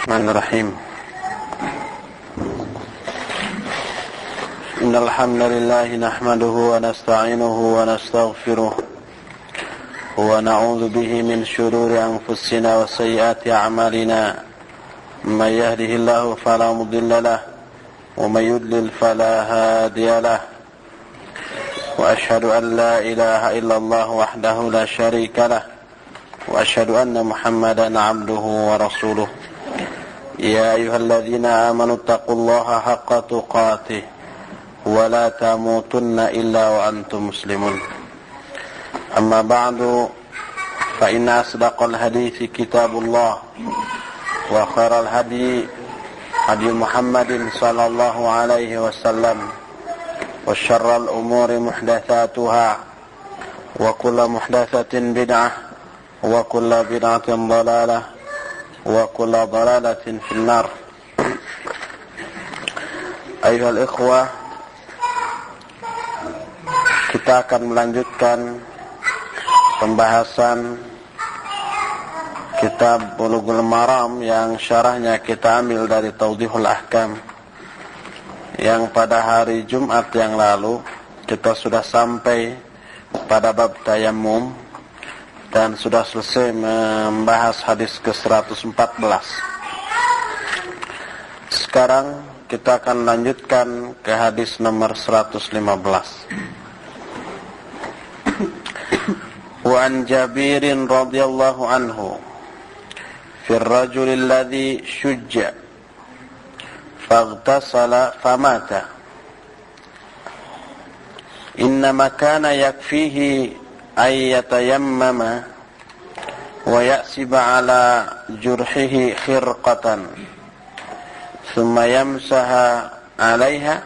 Bismillahirrahmanirrahim. Innal hamdalillah nahmaduhu wa nasta'inuhu wa nastaghfiruh wa na'udzu bihi min shururi anfusina wa sayyiati a'malina. May yahdihillahu fala mudilla lahu wa may yudlil fala hadiya lahu. Wa asyhadu an la ilaha illallah wahdahu la syarika lahu wa asyhadu anna Muhammadan 'abduhu wa rasuluh. Ya ayyuhalladzina amanu taqullaha haqqa tuqatih wa la tamutunna illa wa antum muslimun. Amma ba'du, fa inna asdaqal hadithi kitabullah wa khairal hadi Muhammadin sallallahu alaihi wasallam wa syarral umuri muhdatsatuha wa kullu muhdatsatin bid'ah wa kullu bid'atin dhalalah wa kullu dhalalatin finnar. Ayuhal ikhwah, kita akan melanjutkan pembahasan kitab Bulughul Maram yang syarahnya kita ambil dari Tawdihul Ahkam, yang pada hari Jumat yang lalu kita sudah sampai pada bab tayammum dan sudah selesai membahas hadis ke-114. Sekarang kita akan lanjutkan ke hadis nomor 115. Wa an Jabirin radhiyallahu anhu fi ar-rajul alladhi shujja faghtasala famata innama kana yakfihi ay yatayammama wa ya'siba ala jurhihi khirqatan thumma yamsaha 'alayha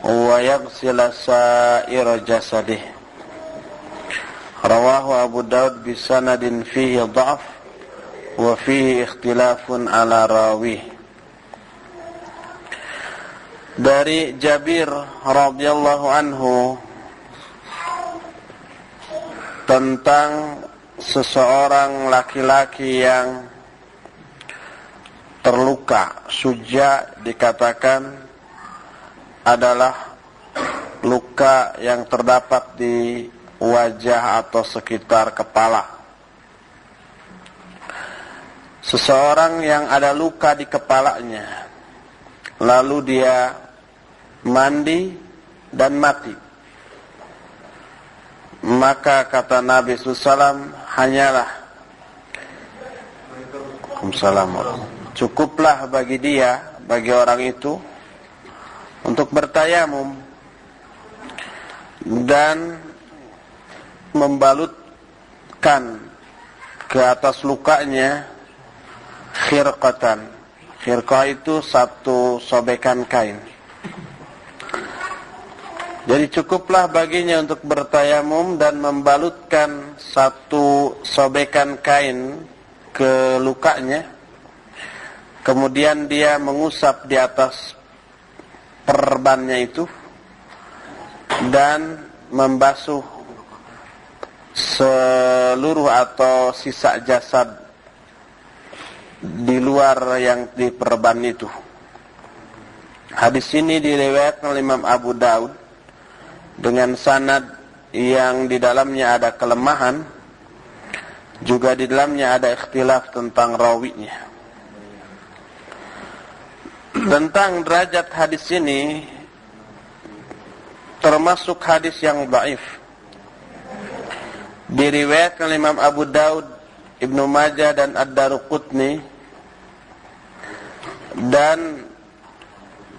wa yaghsila sa'ira jasadih. Rawahu Abu Daud bisanadin fihi dha'f wa fihi ikhtilafun ala rawih. Dari Jabir radhiyallahu anhu tentang seseorang laki-laki yang terluka. Suja dikatakan adalah luka yang terdapat di wajah atau sekitar kepala. Seseorang yang ada luka di kepalanya, lalu dia mandi dan mati, maka kata Nabi SAW, hanyalah cukuplah bagi dia, bagi orang itu, untuk bertayamum dan membalutkan ke atas lukanya khirqatan. Khirqah itu satu sobekan kain. Jadi cukuplah baginya untuk bertayamum dan membalutkan satu sobekan kain ke lukanya. Kemudian dia mengusap di atas perbannya itu dan membasuh seluruh atau sisa jasad di luar yang di perban itu. Hadis ini diriwayatkan oleh Imam Abu Daud dengan sanad yang di dalamnya ada kelemahan, juga di dalamnya ada ikhtilaf tentang rawinya. Tentang derajat hadis ini, termasuk hadis yang dhaif. Diriwayatkan oleh Imam Abu Daud, Ibnu Majah dan Ad-Daruqutni, dan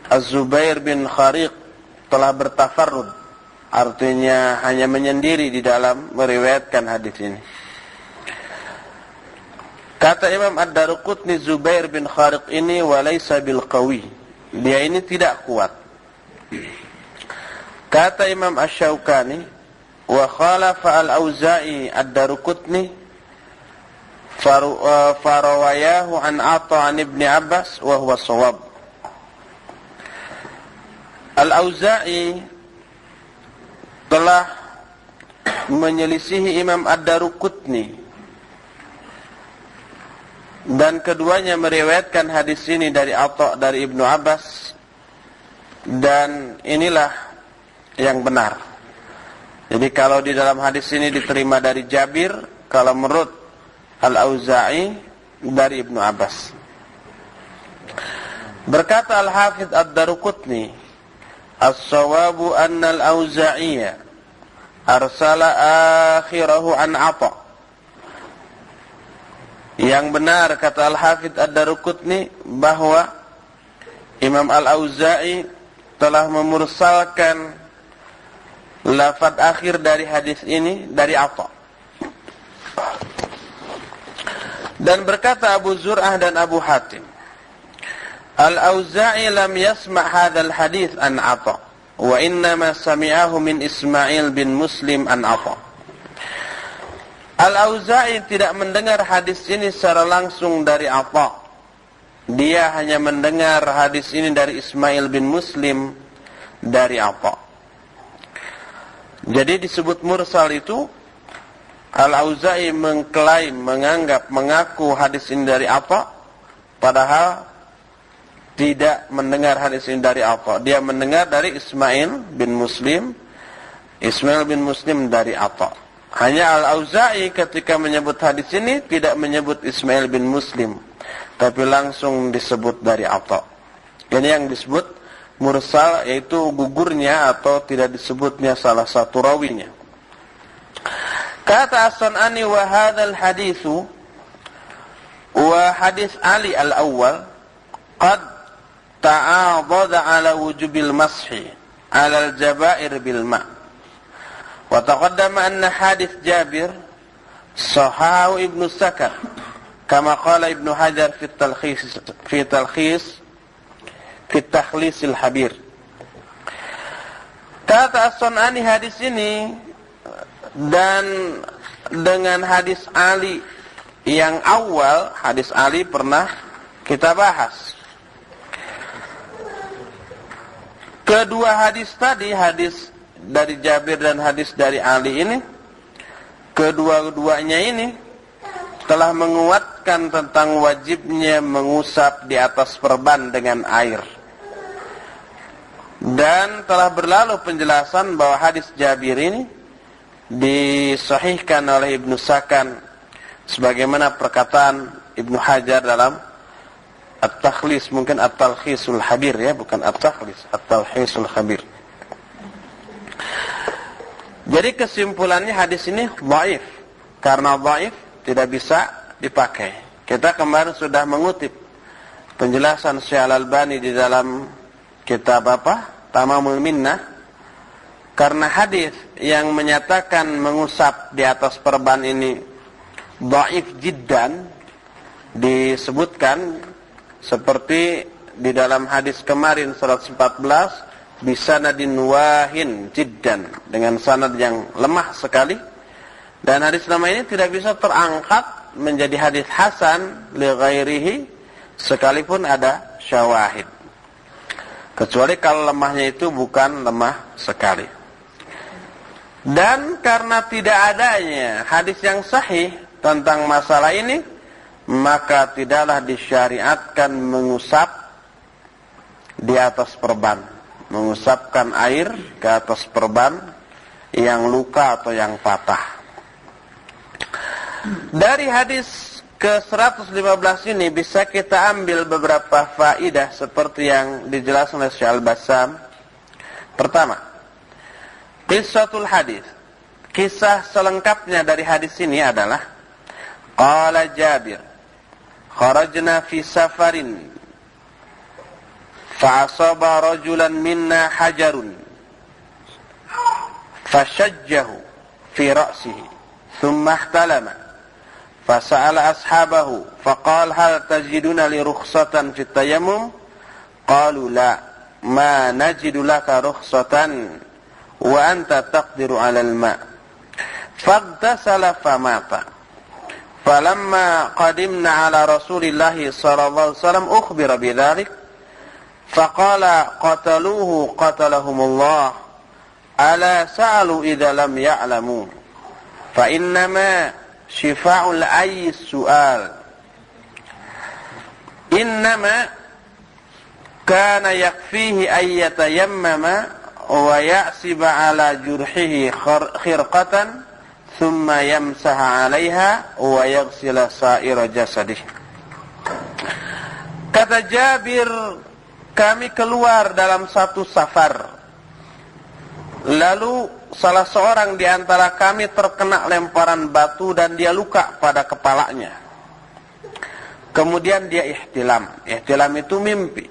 Az-Zubair bin Khariq telah bertafarrud, artinya hanya menyendiri di dalam meriwayatkan hadis ini. Kata Imam Ad-Daruqutni, Zubair bin Khariq ini walaysa bil qawi, dia ini tidak kuat. Kata Imam Asy-Syaukani, wa khalafa al-Auza'i ad-Daruqutni farawayahu an Atha an Ibn Abbas wa huwa shawab. Al-Auza'i telah menyelisihi Imam Ad-Daruqutni Dan keduanya meriwayatkan hadis ini dari Atha dari Ibnu Abbas, dan inilah yang benar. Jadi kalau di dalam hadis ini diterima dari Jabir, kalau menurut Al-Auza'i dari Ibnu Abbas. Berkata Al-Hafidz Ad-Daruqutni, as-sawabu anna al-Auza'iyya arsala akhirahu an Atha. Yang benar, kata Al-Hafidz Ad-Daruqutni, bahwa Imam Al-Auza'i telah memursalkan lafaz akhir dari hadis ini dari Atha. Dan berkata Abu Zur'ah dan Abu Hatim, Al-Auza'i lam yasma' hadzal hadis an Atha, wa innama sami'ahu min Ismail bin Muslim an Atha. Al-Auza'i tidak mendengar hadis ini secara langsung dari Atha. Dia hanya mendengar hadis ini dari Ismail bin Muslim dari Atha. Jadi disebut mursal itu, Al-Auza'i mengklaim, mengaku hadis ini dari Atha, padahal tidak mendengar hadis ini dari Atha. Dia mendengar dari Ismail bin Muslim dari Atha. Hanya Al-Auza'i ketika menyebut hadis ini tidak menyebut Ismail bin Muslim, tapi langsung disebut dari Atha. Ini yang disebut mursal, yaitu gugurnya atau tidak disebutnya salah satu rawinya. Kata As-San'ani, wa hadzal haditsu wa hadis Ali al-awwal qad ta'adada ala wujubil mashi ala al-jaba'ir bil ma'. Wa taqaddama anna hadis Jabir sahahu Ibnu Sakan kama qala Ibnu Hajar fi Takhlisil Habir. Kata As-San'ani, hadis ini dan dengan hadis Ali yang awal, hadis Ali pernah kita bahas. Kedua hadis tadi, hadis dari Jabir dan hadis dari Ali ini, kedua-duanya ini telah menguatkan tentang wajibnya mengusap di atas perban dengan air. Dan telah berlalu penjelasan bahwa hadis Jabir ini disahihkan oleh Ibnu Sakan sebagaimana perkataan Ibnu Hajar dalam At-Takhlis, mungkin At-Talkhisul Habir ya, bukan At-Takhlis, At-Talkhisul Habir. Jadi kesimpulannya hadis ini dhaif. Karena dhaif tidak bisa dipakai. Kita kemarin sudah mengutip penjelasan Syekh Al-Albani di dalam kitab Tamamul Minnah. Karena hadis yang menyatakan mengusap di atas perban ini dhaif jiddan, disebutkan seperti di dalam hadis kemarin 114, bisanadin wahin jiddan, dengan sanad yang lemah sekali. Dan hadis nama ini tidak bisa terangkat menjadi hadis hasan li ghairihi sekalipun ada syawahid, kecuali kalau lemahnya itu bukan lemah sekali. Dan karena tidak adanya hadis yang sahih tentang masalah ini, maka tidaklah disyariatkan mengusap di atas perban, mengusapkan air ke atas perban yang luka atau yang patah. Dari hadis ke-115 ini bisa kita ambil beberapa faidah seperti yang dijelaskan oleh Syekh Al-Bassam. Pertama, qissatul hadis. Kisah selengkapnya dari hadis ini adalah qala Jabir, kharajna fi safarin fa'asaba rajulan minna hajarun fashajjahu fi ra'sihi thumma ihtalama fasa'ala ashabahu faqala hal tajiduna li rukhsatan fi tayammum qalu la ma najidu laka rukhsatan wa anta taqdiru 'ala al-ma' faghtasala famata falamma qadimna 'ala rasulillahi sallallahu alaihi wasallam ukhbira bidzalik faqala qataluhu qatalahumullah ala sa'alu idza lam ya'lamu fa innama shifa'ul ayyi su'al innama kana yakfihi ayyatayammama wa ya'siba ala jurhihi khirqatan thumma yamsaha 'alaiha wa yaghsila sa'ira jasadih. Kata Jabir, kami keluar dalam satu safar. Lalu salah seorang di antara kami terkena lemparan batu dan dia luka pada kepalanya. Kemudian dia ihtilam. Ihtilam itu mimpi.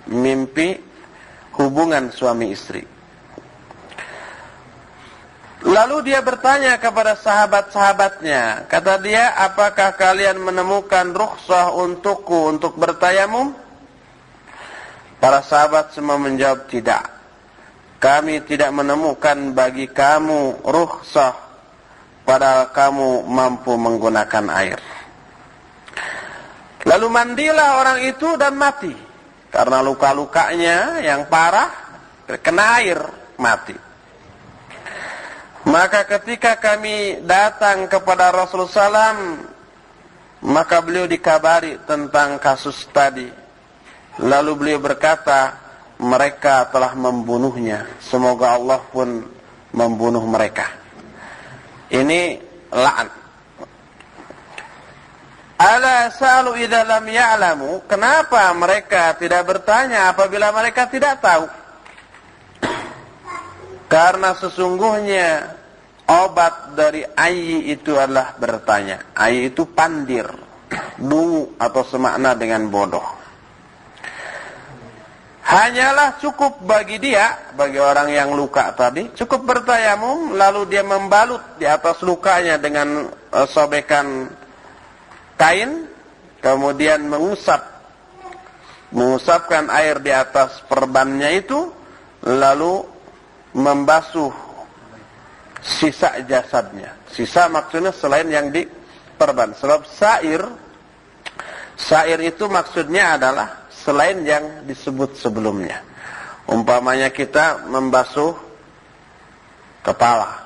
Mimpi hubungan suami istri. Lalu dia bertanya kepada sahabat-sahabatnya. Kata dia, apakah kalian menemukan rukhsah untukku untuk bertayamum? Para sahabat semua menjawab, tidak. Kami tidak menemukan bagi kamu rukhsah, padahal kamu mampu menggunakan air. Lalu mandilah orang itu dan mati. Karena luka-lukanya yang parah, kena air, mati. Maka ketika kami datang kepada Rasulullah SAW, maka beliau dikabari tentang kasus tadi. Lalu beliau berkata, mereka telah membunuhnya. Semoga Allah pun membunuh mereka. Ini la'an. Ala sa'alu idza lam ya'lamu. Kenapa mereka tidak bertanya apabila mereka tidak tahu? Karena sesungguhnya obat dari ayyi itu adalah bertanya. Ayyi itu pandir, dungu atau semakna dengan bodoh. Hanyalah cukup bagi dia, bagi orang yang luka tadi, cukup bertayamum, lalu dia membalut di atas lukanya dengan sobekan kain, kemudian mengusapkan air di atas perbannya itu, lalu membasuh sisa jasadnya. Sisa maksudnya selain yang di perban. Sebab sair itu maksudnya adalah selain yang disebut sebelumnya. Umpamanya kita membasuh kepala.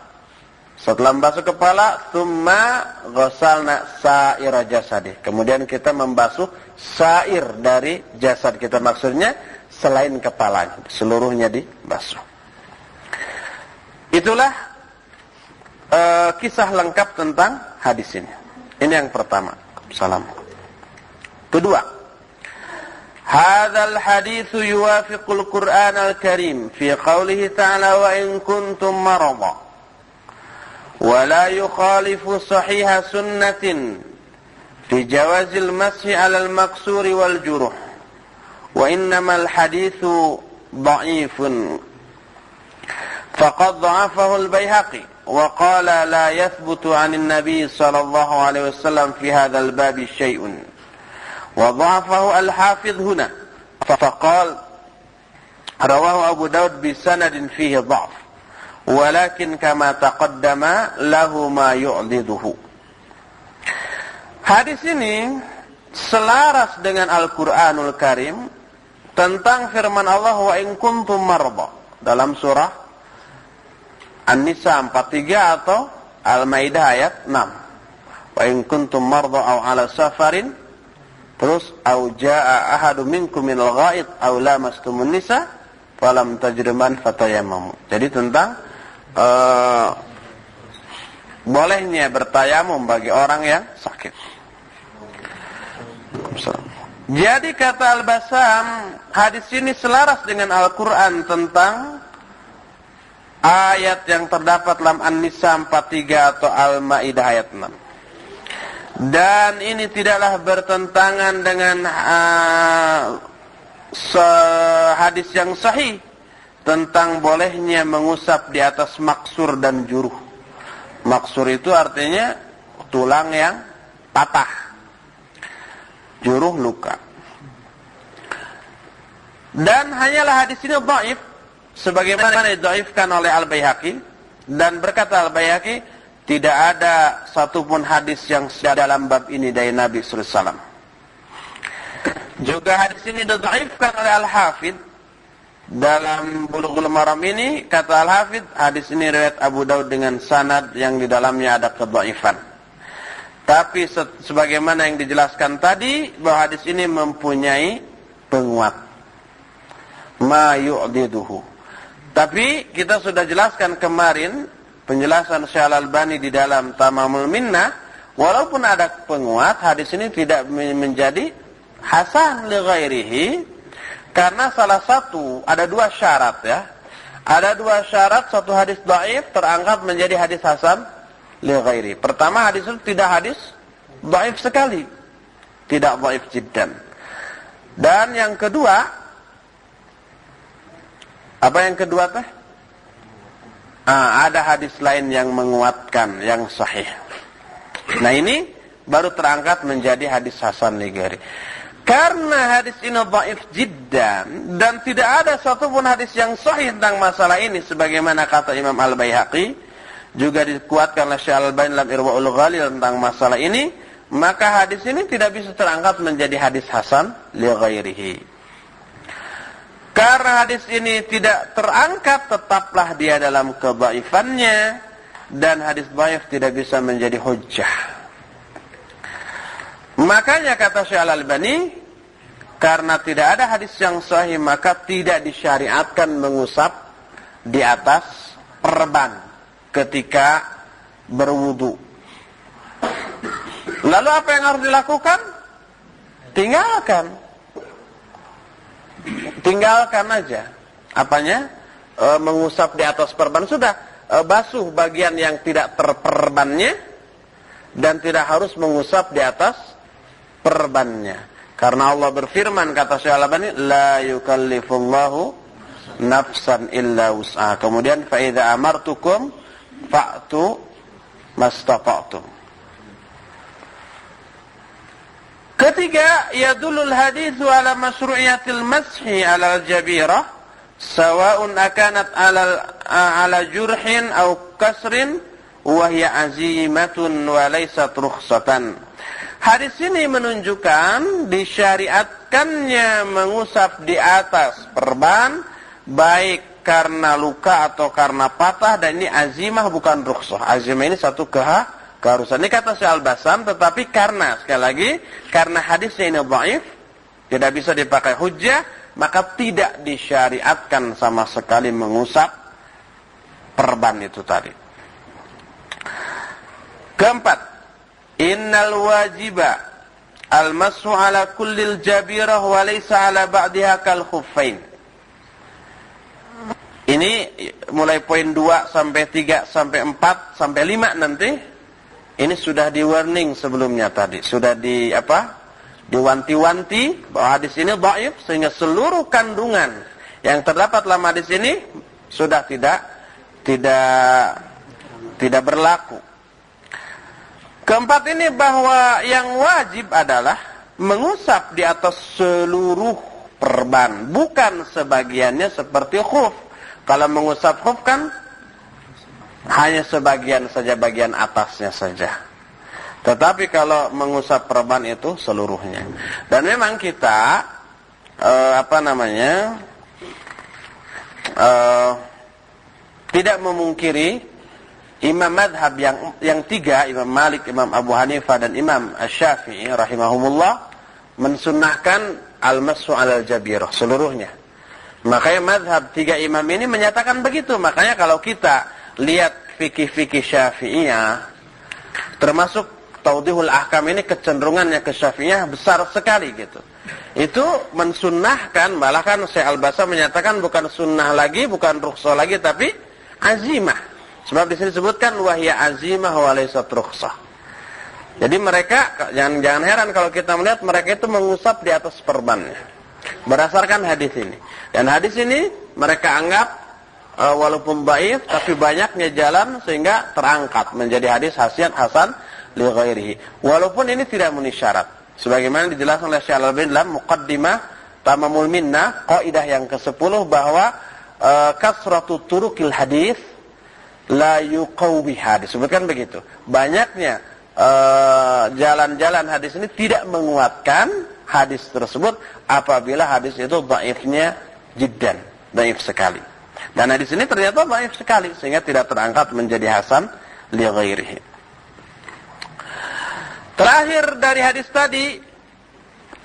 Setelah membasuh kepala, tsumma ghasalna sa'ira jasadi. Kemudian kita membasuh sair dari jasad kita. Maksudnya selain kepalanya, seluruhnya dibasuh. Itulah kisah lengkap tentang hadis ini. Ini yang pertama. Salam. Kedua, hadzal hadits yuwafiqul Qur'anal Karim fi qoulihi ta'ala wa in kuntum marada wa la yukhalifu sahiha sunnatin fi jawazil mashi 'alal maksuri wal juruh wa innamal haditsu dha'ifun faqad dha'afahu al-Baihaqi wa qala la yathbutu 'anil nabiy sallallahu alaihi wasallam fi hadzal bab syai'un wa dha'afahu al-Hafidz huna faqala rawahu Abu Daud bi sanadin fihi dha'f walakin kama taqaddama lahu ma yu'diduhu. Hadis ini selaras dengan Al-Qur'anul Karim tentang firman Allah wa in kuntum marda dalam surah An-Nisa 43 atau Al-Maidah ayat 6. Wa in kuntum marda aw ala safarin, terus aw jaa ahadum minkum minal ghaid aw lamastumun nisa falam tajriman fatayammamu. Jadi tentang bolehnya bertayamum bagi orang yang sakit. Jadi kata Al-Bassam, hadis ini selaras dengan Al-Qur'an tentang ayat yang terdapat dalam An-Nisa 43 atau Al-Maidah ayat 6. Dan ini tidaklah bertentangan dengan hadis yang sahih tentang bolehnya mengusap di atas maksur dan juruh. Maksur itu artinya tulang yang patah, juruh luka. Dan hanyalah hadis ini dhaif, sebagaimana didhaifkan oleh Al-Baihaqi, dan berkata Al-Baihaqi, tidak ada satupun hadis yang dalam bab ini dari Nabi sallallahu alaihi wasallam. Juga hadis ini didhaifkan oleh Al-Hafidz dalam Bulughul Maram ini, kata Al-Hafidz, hadis ini riwayat Abu Daud dengan sanad yang di dalamnya ada kedhaifan. Tapi sebagaimana yang dijelaskan tadi, bahwa hadis ini mempunyai penguat. Ma yu'diduhu. Tapi kita sudah jelaskan kemarin, penjelasan Syekh Al-Albani di dalam Tamamul Minnah, walaupun ada penguat, hadis ini tidak menjadi hasan li ghairihi, karena salah satu, ada dua syarat ya. Ada dua syarat satu hadis dhaif terangkat menjadi hadis hasan li ghairi. Pertama, hadis itu tidak hadis dhaif sekali, tidak dhaif jiddan. Dan yang kedua, apa yang kedua teh? Ada hadis lain yang menguatkan, yang sahih. Nah ini baru terangkat menjadi hadis hasan li ghairi. Karena hadis ini dhaif jiddan dan tidak ada satupun hadis yang sahih tentang masalah ini, sebagaimana kata Imam Al-Baihaqi, juga dikuatkan oleh Syekh Al-Albani dalam Irwaul Ghalil tentang masalah ini, maka hadis ini tidak bisa terangkat menjadi hadis hasan li ghairihi. Karena hadis ini tidak terangkat, tetaplah dia dalam kedhaifannya, dan hadis dhaif tidak bisa menjadi hujjah. Makanya kata Syekh Al-Albani, karena tidak ada hadis yang sahih, maka tidak disyariatkan mengusap di atas perban ketika berwudu. Lalu apa yang harus dilakukan? Tinggalkan aja. Apanya? Mengusap di atas perban. Sudah, basuh bagian yang tidak terperbannya, dan tidak harus mengusap di atas perbannya. Karena Allah berfirman, kata Syekh Al-Albani, la yukallifullahu nafsan illa wus'aha. Kemudian fa idza amartukum fa'tu mastata'tum. Ketiga, yadulul hadithu ala masyru'iyatil mashi ala al-jabirah, sawa'un akanat ala jurhin aw kasrin, wa hiya azimatun wa laysat rukhsatan. Hadis ini menunjukkan disyariatkannya mengusap di atas perban, baik karena luka atau karena patah, dan ini azimah bukan rukhsah. Azimah ini satu keharusan. Ini kata Syekh Al-Bassam, tetapi karena, sekali lagi, karena hadisnya ini dhaif, tidak bisa dipakai hujjah, maka tidak disyariatkan sama sekali mengusap perban itu tadi. Keempat, innal wajiba al-mashu ala kullil jabirah wa laysa ala ba'diha kal khuffain. Ini mulai poin 2 sampai 3 sampai 4 sampai 5 nanti. Ini sudah di warning sebelumnya tadi. Sudah diwanti-wanti bahwa hadis ini dhaif, sehingga seluruh kandungan yang terdapat dalam hadis ini sudah tidak berlaku. Keempat ini bahwa yang wajib adalah mengusap di atas seluruh perban, bukan sebagiannya seperti khuf. Kalau mengusap khuf kan hanya sebagian saja, bagian atasnya saja. Tetapi kalau mengusap perban itu seluruhnya. Dan memang kita tidak memungkiri imam madhab yang tiga, Imam Malik, Imam Abu Hanifah, dan Imam Asy-Syafi'i rahimahumullah, mensunnahkan al-mashu 'alal jabirah seluruhnya. Makanya madhab tiga imam ini menyatakan begitu. Makanya kalau kita lihat fikih-fikih Syafi'iyah, termasuk Tawdihul Ahkam ini, kecenderungannya ke Syafi'iyah besar sekali gitu. Itu mensunnahkan, malah kan Syekh Al-Bassam menyatakan bukan sunnah lagi, bukan rukhsah lagi, tapi azimah. Sebab di sini disebutkan wahya azimah wa laysat rukhsah. Jadi mereka, jangan heran kalau kita melihat mereka itu mengusap di atas perbannya berdasarkan hadis ini. Dan hadis ini mereka anggap walaupun dhaif, tapi banyaknya jalan sehingga terangkat menjadi hadis hasan li ghairihi. Walaupun ini tidak memenuhi syarat. Sebagaimana dijelaskan oleh Syekh Al-Albani dalam Muqaddimah Tamamul Minnah, kaidah yang ke-10, bahwa kasratu turukil hadis la yuqawwi hadis. Disebutkan begitu. Banyaknya jalan-jalan hadis ini tidak menguatkan hadis tersebut apabila hadis itu dhaifnya jiddan, dhaif sekali. Dan hadis ini ternyata dhaif sekali sehingga tidak terangkat menjadi hasan li ghairihi. Terakhir dari hadis tadi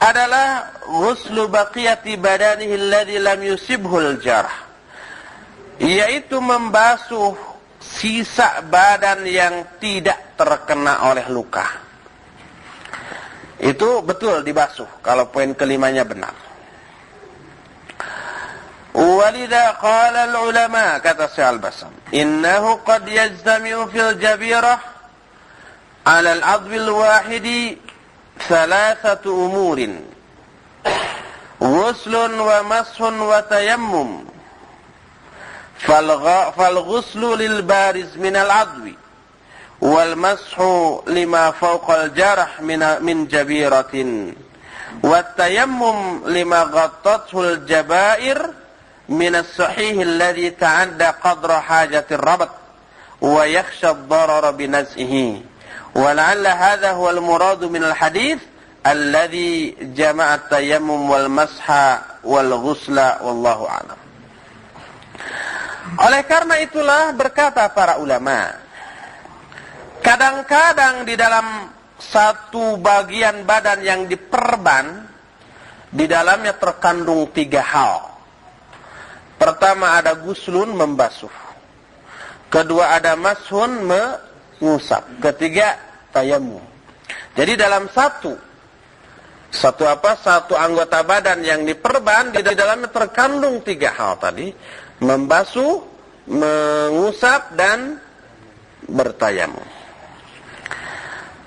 adalah ghuslu baqiyati badanihi alladhi lam yusibhul jarh, yaitu membasuh sisa badan yang tidak terkena oleh luka. Itu betul dibasuh kalau poin kelimanya benar. Walidha qala al-ulama, kata Syekh Al-Bassam, innahu qad yajtami'u fil jabirah 'ala al-'adwi al-wahidi thalathatu umurin, ghuslun wa mashun wa tayammum. Fal-ghuslu lil bariz min al-'adwi wal mashu lima fawqa al-jarh min jabiratin, wat tayammum lima ghattathu al-jabair min as-sahih alladhi ta'adda qadra hajati ar-rabat wa yakhsha ad-darara bi naz'ihi. ولعل هذا هو المراد من الحديث الذي جمع التيمم والمسح والغسل والله أعلم. Oleh karena itulah berkata para ulama, kadang-kadang di dalam satu bagian badan yang diperban, di dalamnya terkandung 3 hal. Pertama ada guslun, membasuh. Kedua ada mashun, mengusap. Ketiga tayammum. Jadi dalam satu anggota badan yang diperban, di dalamnya terkandung 3 hal tadi: membasuh, mengusap, dan bertayamum.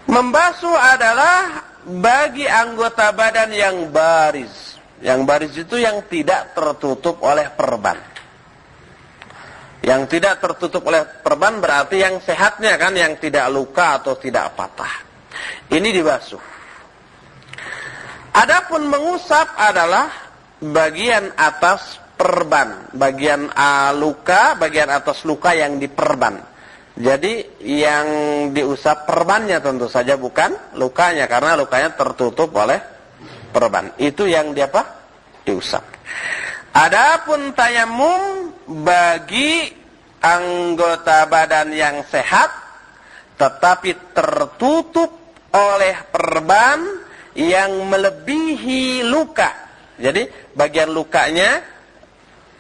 Membasuh adalah bagi anggota badan yang baris. Yang baris itu yang tidak tertutup oleh perban. Yang tidak tertutup oleh perban berarti yang sehatnya kan, yang tidak luka atau tidak patah. Ini dibasuh. Adapun mengusap adalah bagian atas perban, bagian luka, bagian atas luka yang diperban. Jadi yang diusap perbannya tentu saja, bukan lukanya, karena lukanya tertutup oleh perban. Itu yang diusap. Adapun tayammum bagi anggota badan yang sehat tetapi tertutup oleh perban yang melebihi luka. Jadi bagian lukanya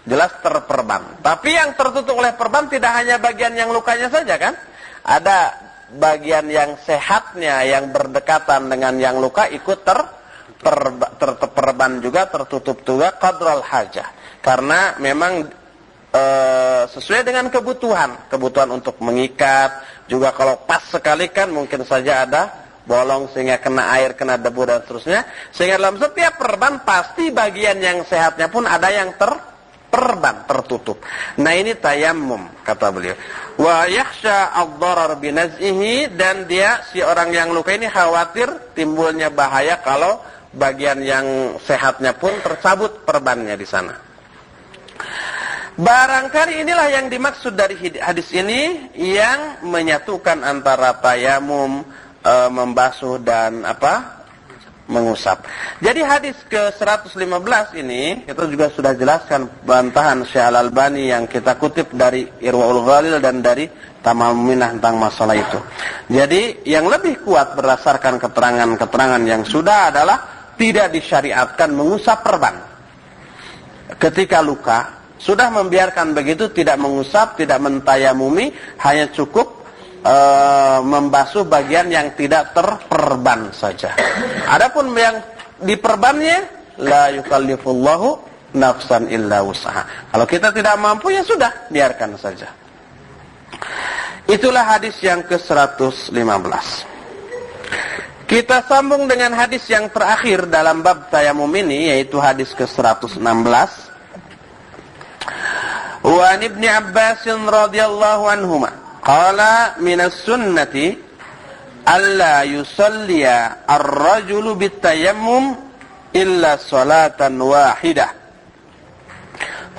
jelas terperban, tapi yang tertutup oleh perban tidak hanya bagian yang lukanya saja kan, ada bagian yang sehatnya yang berdekatan dengan yang luka ikut terperban juga, tertutup juga qadral hajah, karena memang sesuai dengan kebutuhan untuk mengikat. Juga kalau pas sekali kan mungkin saja ada bolong sehingga kena air, kena debu dan seterusnya, sehingga dalam setiap perban pasti bagian yang sehatnya pun ada yang terperban, tertutup. Nah ini tayammum kata beliau. Wa yakhsha ad-darar bi naz'ihi, dan dia si orang yang luka ini khawatir timbulnya bahaya kalau bagian yang sehatnya pun tercabut perbannya di sana. Barangkali inilah yang dimaksud dari hadis ini, yang menyatukan antara tayamum, membasuh, dan mengusap. Jadi hadis ke-115 ini kita juga sudah jelaskan bantahan Syekh Al-Albani yang kita kutip dari Irwaul Ghalil dan dari Tamamul Minnah tentang masalah itu. Jadi yang lebih kuat berdasarkan keterangan-keterangan yang sudah adalah tidak disyariatkan mengusap perban ketika luka. Sudah membiarkan begitu, tidak mengusap, tidak mentayamumi, hanya cukup membasuh bagian yang tidak terperban saja. Adapun yang diperbannya, la yukallifullahu nafsan illa wus'aha. Kalau kita tidak mampu, ya sudah, biarkan saja. Itulah hadis yang ke-115. Kita sambung dengan hadis yang terakhir dalam bab tayamum ini, yaitu hadis ke-116. Wa an Ibnu Abbas radhiyallahu anhuma qala minas sunnati alla yusalliya ar-rajulu bitayammum illa salatan wahidah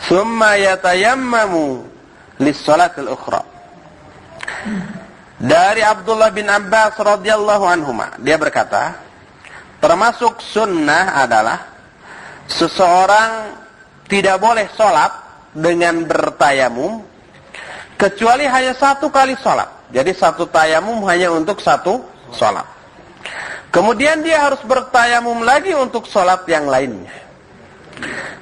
thumma yatayammamu lis-salatil ukhra. Dari Abdullah bin Abbas radhiyallahu anhuma, dia berkata, termasuk sunnah adalah seseorang tidak boleh sholat dengan bertayamum kecuali hanya 1 kali sholat. Jadi 1 tayamum hanya untuk 1 sholat. Kemudian dia harus bertayamum lagi untuk sholat yang lainnya.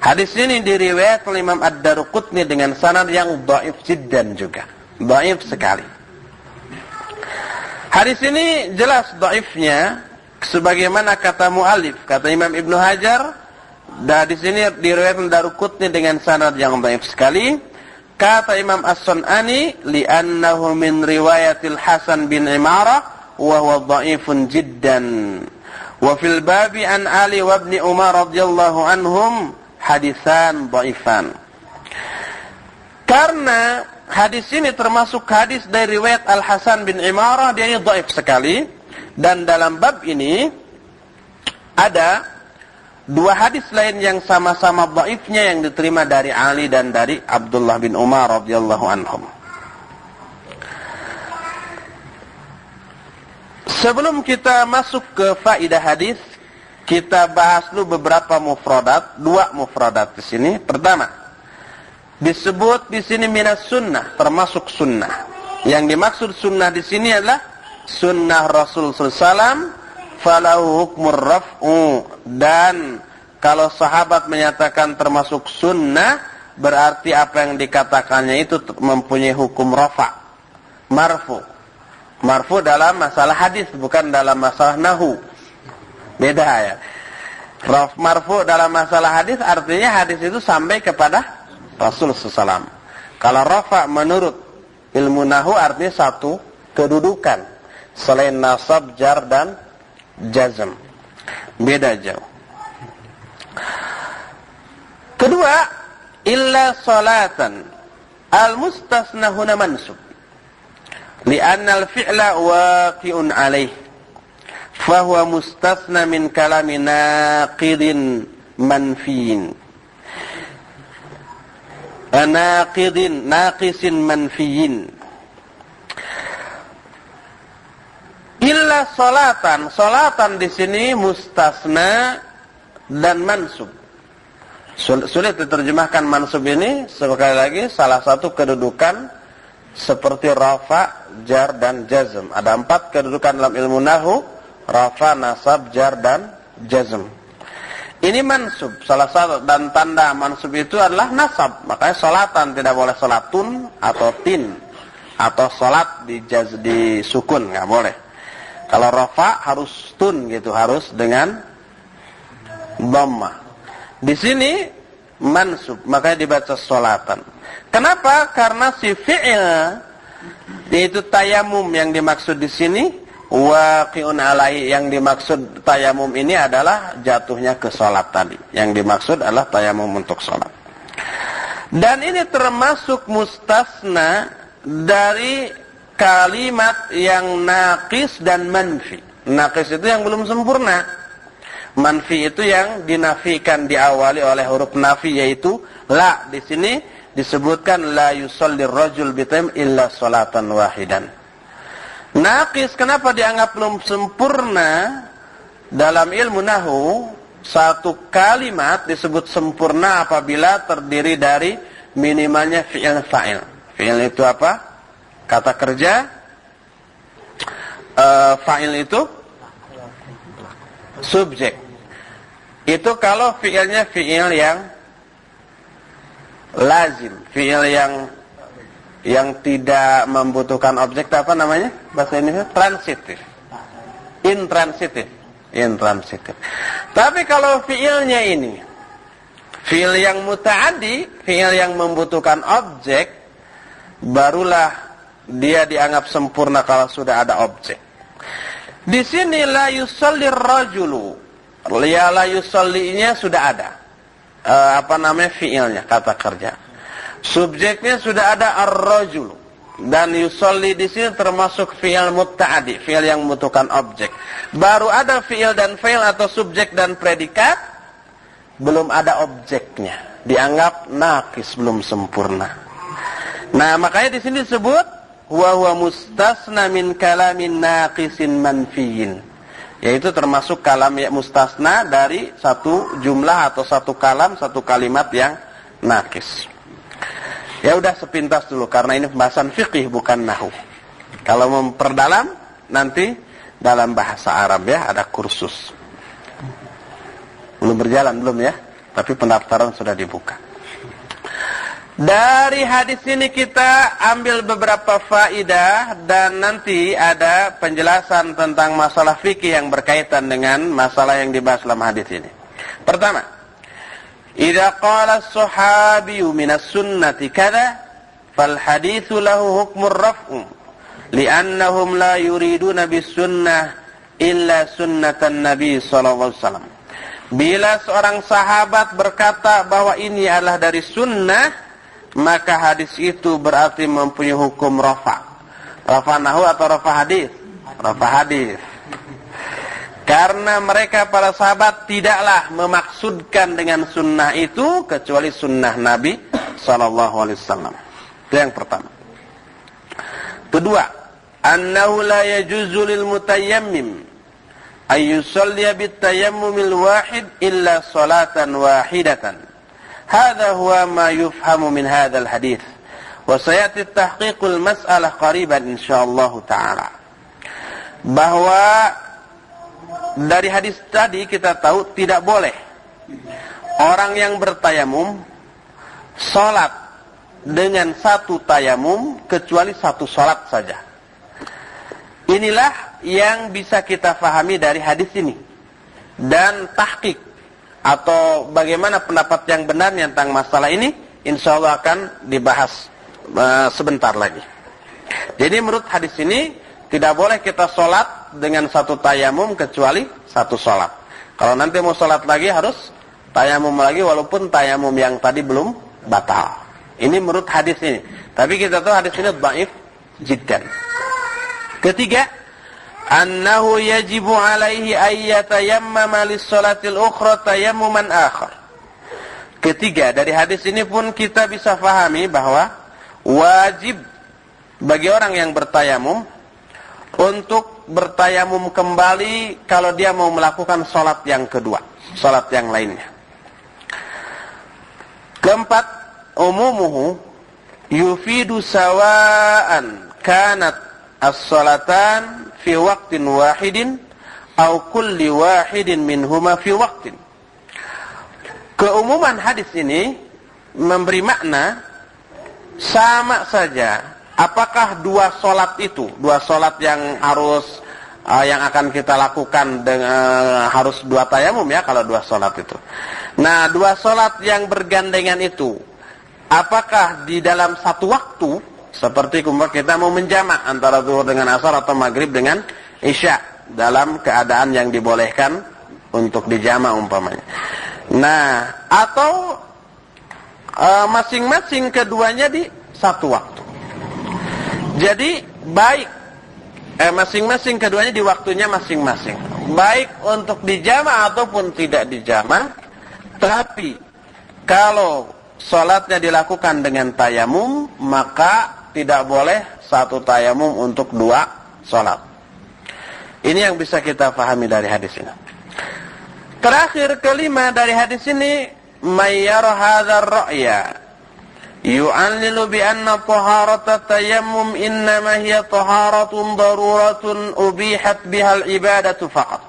Hadis ini diriwayat oleh Imam Ad-Daruqutni dengan sanad yang dhaif jiddan juga. Dhaif sekali. Hadis ini jelas dhaifnya sebagaimana kata muallif, kata Imam Ibnu Hajar, di sini diriwayatkan Daruqutni dengan sanad yang dhaif sekali. Kata Imam As-Sun'ani, li'annahu min riwayatil Hasan bin Imarah wa huwa dhaifun jiddan. Wa fil babi an Ali wa ibn Umar radhiyallahu anhum hadisan dhaifan. Karena hadis ini termasuk hadis dari riwayat Al-Hasan bin Imarah, dia ini dhaif sekali, dan dalam bab ini ada dua hadis lain yang sama-sama dhaifnya yang diterima dari Ali dan dari Abdullah bin Umar radhiyallahu anhum. Sebelum kita masuk ke faidah hadis, kita bahas dulu beberapa mufradat, dua mufradat di sini. Pertama, disebut di sini minas sunnah, termasuk sunnah. Yang dimaksud sunnah di sini adalah sunnah Rasul sallallahu alaihi wasallam, falahu hukmur raf'u, dan kalau sahabat menyatakan termasuk sunnah, berarti apa yang dikatakannya itu mempunyai hukum rafa', marfu. Marfu dalam masalah hadis, bukan dalam masalah nahu. Beda ya. Marfu dalam masalah hadis artinya hadis itu sampai kepada Rasul SAW. Kalau rafa' menurut ilmu nahu artinya satu kedudukan, selain nasab, jar dan jazm. Beda jauh. Kedua, illa salatan al-mustasna huna mansub. Li'anna al-fi'la waqi'un alaih, fahuwa mustasna min kalami naqidin manfiyin. Naqisin manfiyin. Illa salatan, salatan di sini mustasna dan mansub. Sulit diterjemahkan mansub ini, sekali lagi salah satu kedudukan seperti rafa, jar dan jazm. Ada 4 kedudukan dalam ilmu nahu: rafa, nasab, jar dan jazm. Ini mansub, salah satu, dan tanda mansub itu adalah nasab. Makanya salatan tidak boleh salatun atau tin, atau salat di sukun, nggak boleh. Kalau rafa harus tun gitu, harus dengan dhammah. Di sini mansub, makanya dibaca salatan. Kenapa? Karena si fi'il, yaitu tayamum yang dimaksud di sini, waqi'un alaihi, yang dimaksud tayamum ini adalah jatuhnya ke salat tadi. Yang dimaksud adalah tayamum untuk salat. Dan ini termasuk mustasna dari kalimat yang naqis dan manfi. Naqis itu yang belum sempurna. Manfi itu yang dinafikan, diawali oleh huruf nafi, yaitu la. Di sini disebutkan la yusallir rajul bitam illa salatan wahidan. Naqis kenapa dianggap belum sempurna? Dalam ilmu nahu, satu kalimat disebut sempurna apabila terdiri dari minimalnya fi'il fa'il. Fi'il itu apa? Kata kerja. Fa'il itu subjek. Itu kalau fi'ilnya fi'il yang lazim, fi'il yang tidak membutuhkan objek, apa namanya bahasa Indonesia? Transitif. Intransitif. Tapi kalau fi'ilnya ini fi'il yang muta'addi, fi'il yang membutuhkan objek, barulah dia dianggap sempurna kalau sudah ada objek. Di sini la yusallir rajulu, ya la yusallinya sudah ada. Fi'ilnya, kata kerja. Subjeknya sudah ada ar-rajul, dan yusalli di sini termasuk fi'il mutta'addi, fi'il yang membutuhkan objek. Baru ada fi'il dan fa'il atau subjek dan predikat, belum ada objeknya, dianggap naqis, belum sempurna. Nah, makanya di sini disebut wa huwa mustasna min kalamin naqisin manfiyin. Yaitu termasuk kalam yang mustasna dari satu jumlah atau satu kalam, satu kalimat yang naqis. Ya udah sepintas dulu, karena ini pembahasan fiqih bukan nahu. Kalau memperdalam nanti dalam bahasa Arab ya, ada kursus. Belum berjalan belum ya, tapi pendaftaran sudah dibuka. Dari hadis ini kita ambil beberapa faidah dan nanti ada penjelasan tentang masalah fikih yang berkaitan dengan masalah yang dibahas dalam hadis ini. Pertama, idza qala as-sahabiyyu min as-sunnati kadza fal haditsu lahu hukmur raf'u li'annahum la yuriduna bis-sunnah illa sunnatan nabi sallallahu alaihi wasallam. Bila seorang sahabat berkata bahwa ini adalah dari sunnah, maka hadis itu berarti mempunyai hukum rafa. Rafa nahu atau rafa hadis? Rafa hadis. Karena mereka para sahabat tidaklah memaksudkan dengan sunnah itu kecuali sunnah Nabi sallallahu alaihi wasallam. Itu yang pertama. Kedua, annahu la yajuzu lil mutayammim ay yusalli bit tayammumil wahid illa salatan wahidatan. هذا هو ما يفهم من هذا الحديث وسيأتي التحقيق المسألة قريبا إن شاء الله تعالى. Bahwa dari hadis tadi kita tahu tidak boleh orang yang bertayamum salat dengan satu tayamum kecuali satu salat saja. Inilah yang bisa kita fahami dari hadis ini. Dan tahqiq atau bagaimana pendapat yang benarnya tentang masalah ini insyaallah akan dibahas sebentar lagi. Jadi menurut hadis ini tidak boleh kita sholat dengan satu tayamum kecuali satu sholat. Kalau nanti mau sholat lagi harus tayamum lagi walaupun tayamum yang tadi belum batal. Ini menurut hadis ini. Tapi kita tahu hadis ini dhaif jiddan. Ketiga, annahu yajibu alaihi ayyatayammama lis-shalatil ukhra tayammuman akhar. Ketiga, dari hadis ini pun kita bisa fahami bahwa wajib bagi orang yang bertayamum untuk bertayamum kembali kalau dia mau melakukan salat yang kedua, salat yang lainnya. Keempat, umumuhu yufidu sawa'an kanat as-salatan fi waqtin wahidin aw kulli wahidin minhuma fi waqtin. Keumuman hadis ini memberi makna sama saja apakah dua salat itu, dua salat yang harus yang akan kita lakukan dengan harus dua tayamum ya kalau dua salat itu. Nah, dua salat yang bergandengan itu apakah di dalam satu waktu seperti kita mau menjamak antara zuhur dengan asar atau maghrib dengan isya dalam keadaan yang dibolehkan untuk dijamak umpamanya. Nah, atau masing-masing keduanya di satu waktu. Jadi baik masing-masing keduanya di waktunya masing-masing. Baik untuk dijamak ataupun tidak dijamak. Tapi kalau salatnya dilakukan dengan tayamum, maka tidak boleh satu tayamum untuk dua salat. Ini yang bisa kita pahami dari hadis ini. Terakhir, kelima dari hadis ini, mayyar hadzal ra'ya yu'allilu bi anna taharata tayammum innama hiya taharatun daruratun ubihat bihal ibadatu faqat.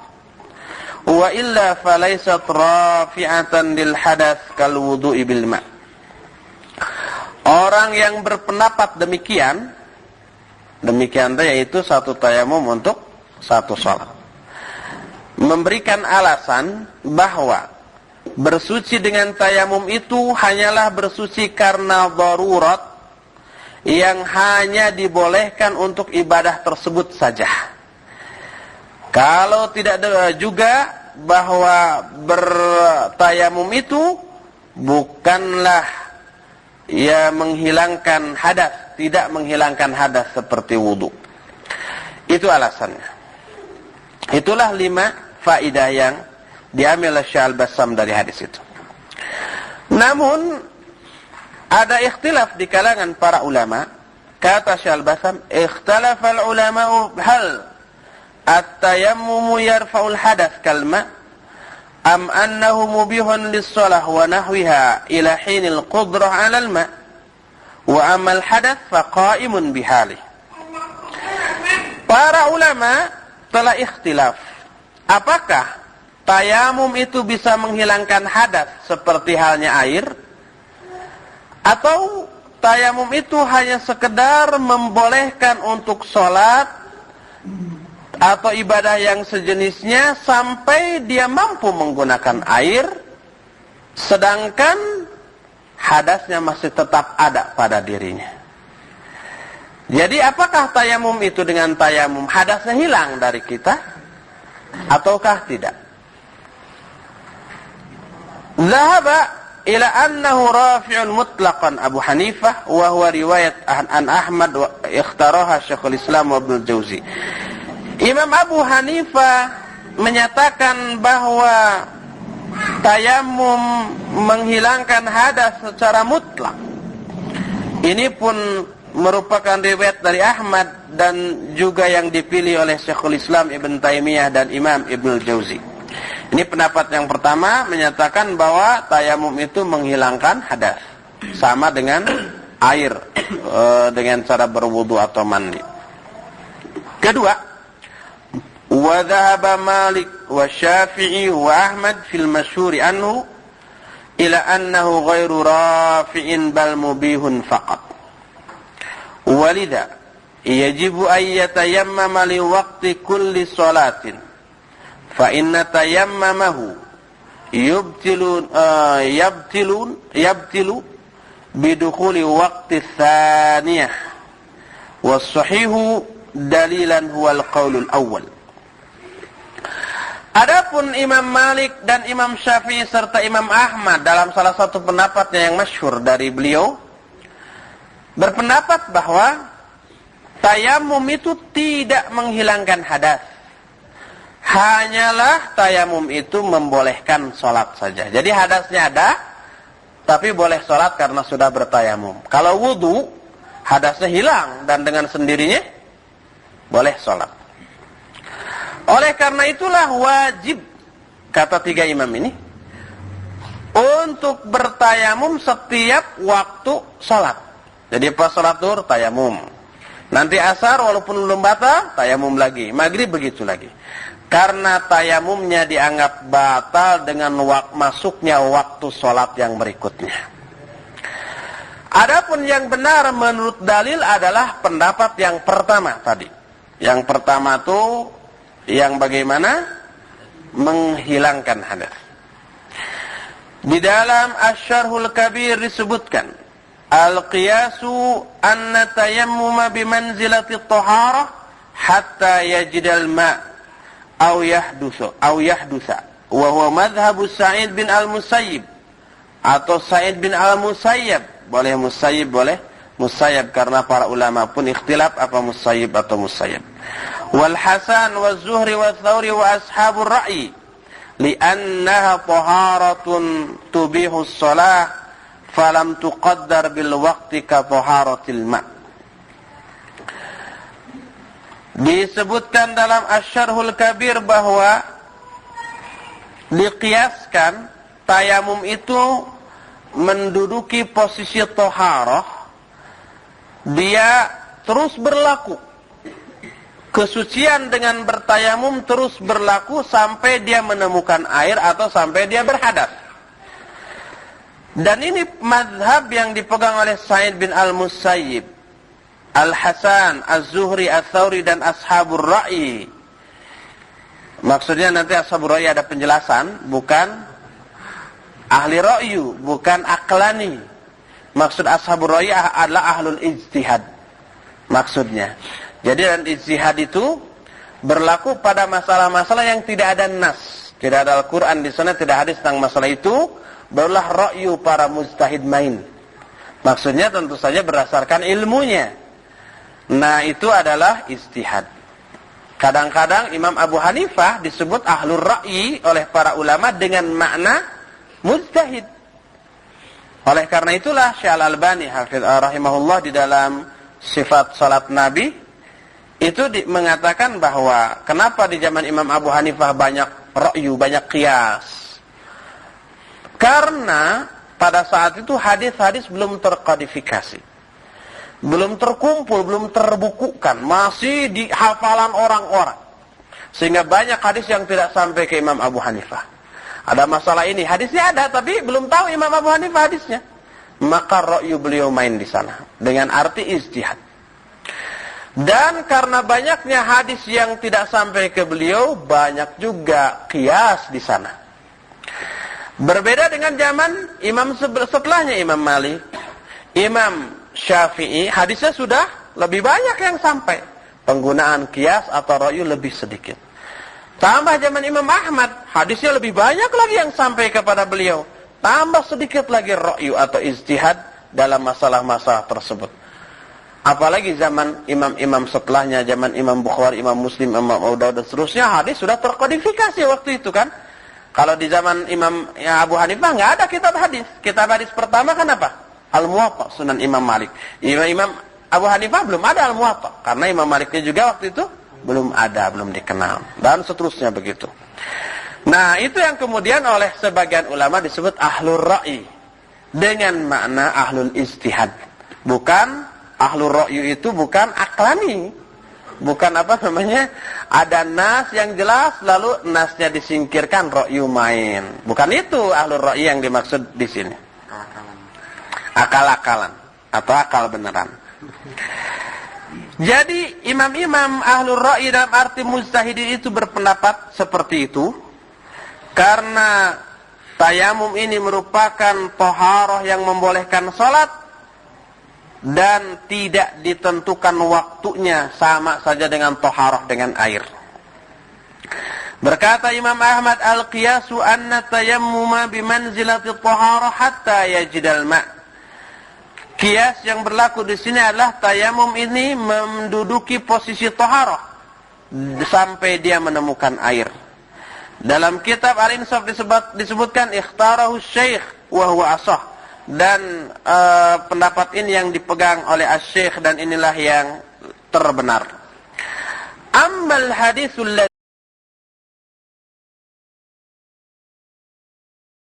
Wa illa falaysat rafi'atan lil hadath kal wudu'i bil ma'. Orang yang berpendapat demikian yaitu satu tayamum untuk satu salat, memberikan alasan bahwa bersuci dengan tayamum itu hanyalah bersuci karena darurat yang hanya dibolehkan untuk ibadah tersebut saja. Kalau tidak juga bahwa bertayamum itu bukanlah menghilangkan hadas, tidak menghilangkan hadas seperti wudu. Itu alasannya. Itulah 5 faidah yang diambil oleh Syekh Al-Bassam dari hadis itu. Namun ada ikhtilaf di kalangan para ulama. Kata Syekh Al-Bassam, ikhtalafa al-ulama'u hal at-tayammumu yarfa'ul hadas kalma am annahu mubihun lis-shalah wa nahwiha ila hinil qudrah 'ala al-ma' wa amal hadath fa qa'imun bihali. Para ulama telah ikhtilaf. Apakah tayamum itu bisa menghilangkan hadas seperti halnya air, atau tayamum itu hanya sekedar membolehkan untuk sholat atau ibadah yang sejenisnya sampai dia mampu menggunakan air, sedangkan hadasnya masih tetap ada pada dirinya. Jadi apakah tayamum itu dengan tayamum hadasnya hilang dari kita ataukah tidak? Zahaba ila annahu rafi'un mutlaqan Abu Hanifah wa huwa riwayat an Ahmad wa ikhtaraha Syekhul Islam Ibnu Jauzi. Imam Abu Hanifah menyatakan bahwa tayamum menghilangkan hadas secara mutlak. Ini pun merupakan riwayat dari Ahmad dan juga yang dipilih oleh Syekhul Islam Ibn Taimiyah dan Imam Ibnu Jauzi. Ini pendapat yang pertama, menyatakan bahwa tayamum itu menghilangkan hadas, sama dengan air, dengan cara berwudu atau mandi. Kedua, wa dhahaba Malik wa Syafi'i wa Ahmad fil masyhur anhu ila annahu ghairu rafi'in bal mubihun faqat. Walidha yajibu an yatayammama li waqti kulli salatin fa inna tayammamahu yabtilu bidukhuli waqti thaniyah was sahihu dalilan huwal qaulul awwal. Adapun Imam Malik dan Imam Syafi'i serta Imam Ahmad dalam salah satu pendapatnya yang masyhur dari beliau berpendapat bahwa tayamum itu tidak menghilangkan hadas. Hanyalah tayamum itu membolehkan sholat saja. Jadi hadasnya ada, tapi boleh sholat karena sudah bertayamum. Kalau wudu, hadasnya hilang dan dengan sendirinya boleh sholat. Oleh karena itulah wajib, kata tiga imam ini, untuk bertayamum setiap waktu sholat. Jadi pas sholat zuhur, tayamum. Nanti asar walaupun belum batal, tayamum lagi. Maghrib begitu lagi. Karena tayamumnya dianggap batal dengan masuknya waktu sholat yang berikutnya. Adapun yang benar menurut dalil adalah pendapat yang pertama tadi. Yang pertama itu yang bagaimana? Menghilangkan hadas. Di dalam Asy-Syarhul Kabir disebutkan, al-qiyasu anna tayammuma bimanzilati at-taharah hatta yajidal ma' aw yahdusa wa huwa madhhabu Sa'id bin al-Musayyib atau Sa'id bin al-Musayyab. Boleh Musayyib, boleh Musayyab, karena para ulama pun ikhtilaf apa Musayyib atau Musayyab. Wal Hasan wa Zuhri wa Thawri wa ashabur ra'yi li'annaha taharatun tubihu as-salah falam tuqaddar bil waqti ka taharatil ma'. Disebutkan dalam Asy-Syarhul Kabir bahwa diqiyaskan tayamum itu menduduki posisi taharah, dia terus berlaku. Kesucian dengan bertayamum terus berlaku sampai dia menemukan air atau sampai dia berhadas. Dan ini mazhab yang dipegang oleh Sa'id bin al-Musayyib, Al-Hasan, Az-Zuhri, Ats-Tsauri dan ashabur ra'yi. Maksudnya nanti ashabur ra'yi ada penjelasan, bukan ahli ra'yu, bukan aqlani. Maksud ashabur ra'yi adalah ahlul ijtihad. Maksudnya. Jadi dan ijtihad itu berlaku pada masalah-masalah yang tidak ada nas, tidak ada Al-Qur'an di sana, tidak hadis tentang masalah itu, barulah ra'yu para mujtahid main. Maksudnya tentu saja berdasarkan ilmunya. Nah, itu adalah ijtihad. Kadang-kadang Imam Abu Hanifah disebut ahlur ra'yi oleh para ulama dengan makna mujtahid. Oleh karena itulah Syekh Al-Albani hafidz rahimahullah di dalam sifat salat Nabi itu mengatakan bahwa kenapa di zaman Imam Abu Hanifah banyak ra'yu, banyak qiyas. Karena pada saat itu hadis-hadis belum terkodifikasi, belum terkumpul, belum terbukukan, masih di hafalan orang-orang. Sehingga banyak hadis yang tidak sampai ke Imam Abu Hanifah. Ada masalah ini, hadisnya ada tapi belum tahu Imam Abu Hanifah hadisnya. Maka ra'yu beliau main di sana dengan arti ijtihad. Dan karena banyaknya hadis yang tidak sampai ke beliau, banyak juga qiyas di sana. Berbeda dengan zaman imam setelahnya Imam Malik, Imam Syafi'i, hadisnya sudah lebih banyak yang sampai. Penggunaan qiyas atau ra'yu lebih sedikit. Tambah zaman Imam Ahmad, hadisnya lebih banyak lagi yang sampai kepada beliau. Tambah sedikit lagi ra'yu atau ijtihad dalam masalah-masalah tersebut. Apalagi zaman imam-imam setelahnya, zaman Imam Bukhari, Imam Muslim, Imam Abu Dawud dan seterusnya, hadis sudah terkodifikasi waktu itu kan. Kalau di zaman Imam Abu Hanifah nggak ada kitab hadis. Kitab hadis pertama kan apa? Al-Muwatta, Sunan Imam Malik. Imam Abu Hanifah belum ada Al-Muwatta, karena Imam Maliknya juga waktu itu belum ada, belum dikenal, dan seterusnya begitu. Nah, itu yang kemudian oleh sebagian ulama disebut ahlur ra'i, dengan makna ahlul ijtihad. Bukan ahlur ra'yu itu bukan aklani. Bukan apa namanya, ada nas yang jelas lalu nasnya disingkirkan, ra'yu main. Bukan itu ahlur ra'yu yang dimaksud di sini. Akal-akalan atau akal beneran. Jadi imam-imam ahlur ra'yi dalam arti mujtahidin itu berpendapat seperti itu karena tayamum ini merupakan taharah yang membolehkan salat dan tidak ditentukan waktunya, sama saja dengan taharah dengan air. Berkata Imam Ahmad, al-qiyasu anna tayammuma bimanzilati taharah hatta yajidal ma'. Qiyas yang berlaku di sini adalah tayamum ini menduduki posisi taharah sampai dia menemukan air. Dalam kitab Al-Insaf disebutkan ikhtarahu syekh wa huwa asah. Dan pendapat ini yang dipegang oleh asy-syekh dan inilah yang terbenar. Ammal haditsul